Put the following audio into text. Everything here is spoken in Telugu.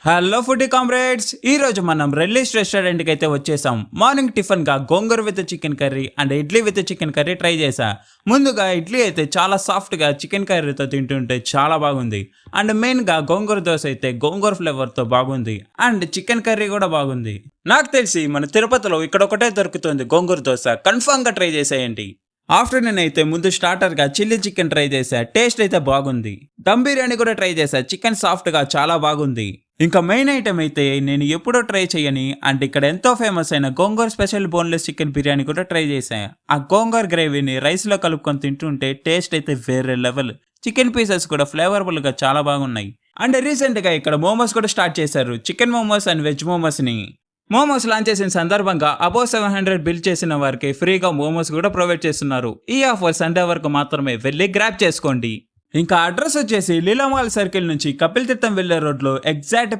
హలో ఫుడీ కామ్రేడ్స్, ఈ రోజు మనం రెల్లీస్ రెస్టారెంట్ కి అయితే వచ్చేసాం. మార్నింగ్ టిఫిన్ గా gongura with chicken curry and idli with chicken curry try చేసా. ముందుగా ఇడ్లీ అయితే చాలా సాఫ్ట్ గా చికెన్ కర్రీతో తింటుంటే చాలా బాగుంది. అండ్ మెయిన్ గా గోంగూర దోశ అయితే గోంగూర ఫ్లేవర్ తో బాగుంది. అండ్ చికెన్ కర్రీ కూడా బాగుంది. నాకు తెలిసి మన తిరుపతిలో ఇక్కడ ఒకటే దొరుకుతుంది గోంగూర దోశ. కన్ఫర్మ్ గా ట్రై చేసేయండి. ఆఫ్టర్నూన్ అయితే ముందు స్టార్టర్ గా చిల్లీ చికెన్ ట్రై చేసా. టేస్ట్ అయితే బాగుంది. దమ్ బిర్యానీ కూడా ట్రై చేసా. చికెన్ సాఫ్ట్ గా చాలా బాగుంది. ఇంకా మెయిన్ ఐటమ్ అయితే నేను ఎప్పుడో ట్రై చేయని అండ్ ఇక్కడ ఎంతో ఫేమస్ అయిన గోంగూర స్పెషల్ బోన్లెస్ చికెన్ బిర్యానీ కూడా ట్రై చేసా. ఆ గోంగూర గ్రేవీని రైస్ లో కలుపుకొని తింటుంటే టేస్ట్ అయితే వేరే లెవెల్. చికెన్ పీసెస్ కూడా ఫ్లేవర్ఫుల్ గా చాలా బాగున్నాయి. అండ్ రీసెంట్ గా ఇక్కడ మోమోస్ కూడా స్టార్ట్ చేశారు. Chicken momos and veg momos ని. మోమోస్ లాంచ్ చేసిన సందర్భంగా అబౌవ్ 700 బిల్ చేసిన వారికి ఫ్రీగా మోమోస్ కూడా ప్రొవైడ్ చేస్తున్నారు. ఈ ఆఫర్ సండే వరకు మాత్రమే, వెళ్ళి గ్రాప్ చేసుకోండి. ఇంకా అడ్రస్ వచ్చేసి లీలామాల్ సర్కిల్ నుంచి కపిల్ తీర్థం వెళ్లే రోడ్ లో ఎగ్జాక్ట్